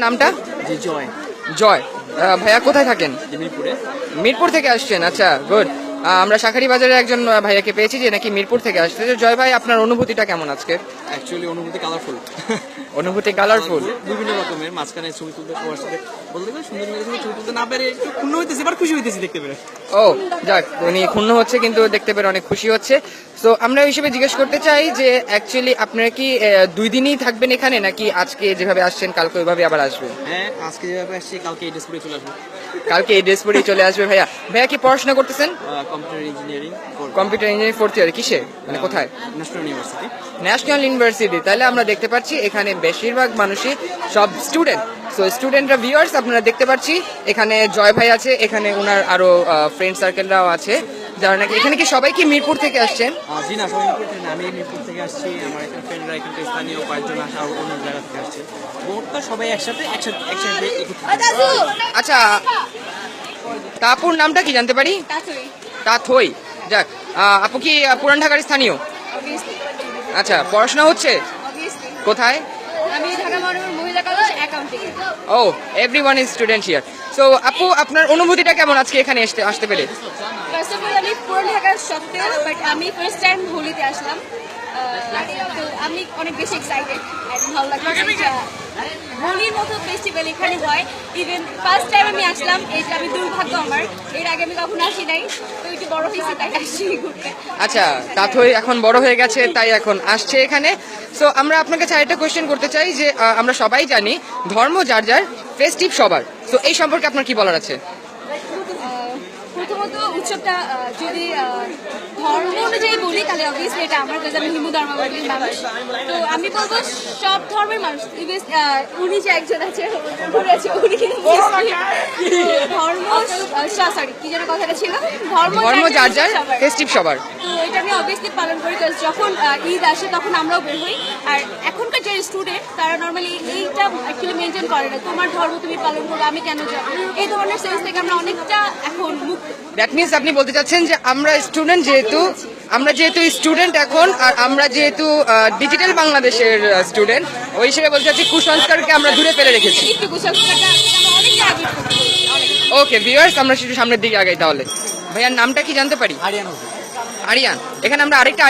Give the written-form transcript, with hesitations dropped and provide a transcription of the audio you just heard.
নামটা? জি জয়। জয়। ভাইয়া কোথায় থাকেন? মিরপুরে। মিরপুর থেকে আসছেন, আচ্ছা গুড। আমরা শাখারি বাজারে একজন ভাইয়াকে পেয়েছি যে নাকি মিরপুর থেকে আসছে। তো জয় ভাই, আপনার অনুভূতিটা কেমন আজকে? অ্যাকচুয়ালি অনুভূতি কালারফুল। অনুভূতি কালারফুল, বিভিন্ন রকমের। মাঝখানে ছবি তুলতে সবার সাথে বলতে গেলে সুন্দর লেগেছে, ছবি তুলতে না পেরে একটু ক্ষুণ্ণ হইতেছি, এবার খুশি হইতেছি দেখতে পেরে। ও যাক, উনি ক্ষুণ্ণ হচ্ছে কিন্তু দেখতে পেরে অনেক খুশি হচ্ছে। তো আমরা হিসেবে জিজ্ঞেস করতে চাই যে অ্যাকচুয়ালি আপনারা কি 2 দিনই থাকবেন এখানে, নাকি আজকে যেভাবে আসছেন কালকে ওইভাবে আবার আসবেন? হ্যাঁ, আজকে যেভাবে আসছি কালকে এই ড্রেস পরে চলে আসবো। কালকে এই ড্রেস পরেই চলে আসবে। ভাইয়া ভাইয়া কি পড়াশোনা করতেছেন? Computer engineering. Computer engineering 4th ইয়ার, কিসে মানে কোথায়? National university. National university. তাহলে আমরা দেখতে পাচ্ছি এখানে বেশিরভাগ মানুষই সব স্টুডেন্ট। সো স্টুডেন্টরা ভিউয়ার্স আপনারা দেখতে পাচ্ছি এখানে জয় ভাই আছে, এখানে ওনার আরো ফ্রেন্ড সার্কেলরাও আছে যারা নাকি এখানে। কি সবাই কি মিরপুর থেকে আসছেন? জি না, সবাই মিরপুর থেকে না, আমি মিরপুর থেকে আসছি। আমার এখানে ফ্রেন্ডরা, এখানকার স্থানীয় কয়েকজন আসে আর অন্য জায়গা থেকে আসছে। বোর্ডটা সবাই একসাথে আচ্ছা, তাপুর নামটা কি জানতে পারি? তাথই। যাক, আপু কি পুরান ঢাকার স্থানীয়? আচ্ছা, পড়াশোনা হচ্ছে কোথায়? আমি ঢাকা মহানগর মহিলা কলেজ অ্যাকাউন্টিং। ও, everyone is student here. So আপু, আপনার অনুভূতিটা কেমন আজকে এখানে আসতে পেরে? ফার্স্ট অফ অল আমি পুরান ঢাকার সত্ত্বেও বাট আমি ফার্স্ট টাইম হোলিতে আসলাম। তো আমি অনেক বেশি এক্সাইটেড, ভালো লাগছে। হোলির মতো ফেস্টিভ্যাল এখানে হয়। ইভেন ফার্স্ট টাইম আমি আসলাম, এটা আমি দুর্ভাগ্য আমার, এর আগে আমি কখনো আসি নাই। তো একটু বড় হয়েছি তাই আসছি ঘুরতে। আচ্ছা, তাথই এখন বড় হয়ে গেছে তাই এখন আসছে এখানে। সো আমরা আপনাকে আরেকটা কোয়েশ্চেন করতে চাই যে আমরা সবাই জানি ধর্ম যার যার, ফেস্টিভ সবার। তো এই সম্পর্কে আপনার কি বলার আছে? প্রথমত উৎসবটা যদি ধর্ম অনুযায়ী বলি তাহলে অবভিয়াসলি এটা আমার কাছে, আমি হিন্দু ধর্মাবলম্বী মানুষ। তো আমি বলবো সব ধর্মের মানুষ, উনি যে একজন আছে উনি কিন্তু ধর্ম, সরি কি যেন কথাটা ছিল, ধর্ম যার যার, ফেস্টিভ সবার। তো এটা আমি অবভিয়াসলি পালন করি, কারণ যখন ঈদ আসে তখন আমরাও বের হই। আর এখনকার যে স্টুডেন্ট তারা নর্মালি এইটা অ্যাকচুয়ালি মেনটেন করে না, তোমার ধর্ম তুমি পালন করো আমি কেন যাবো, এই ধরনের সেন্স থেকে আমরা অনেকটা এখন মুক্ত। দ্যাট মিনস আপনি বলতে চাচ্ছেন যে আমরা স্টুডেন্ট, আমরা যেহেতু স্টুডেন্ট এখন, আর আমরা যেহেতু ডিজিটাল বাংলাদেশের স্টুডেন্ট, ওই হিসেবে বলতে চাচ্ছি কুসংস্কারকে আমরা দূরে ফেলে রেখেছি। একটু কুসংস্কারটা আমরা অনেকটা আগে করতে পারি, অনেক। ওকে ভিউয়ার্স, আমরা একটু সামনের দিকে আগাই তাহলে। ভাইয়ার নামটা কি জানতে পারি? আরিয়ান। আরিয়ান। এখানে আমরা আরেকটা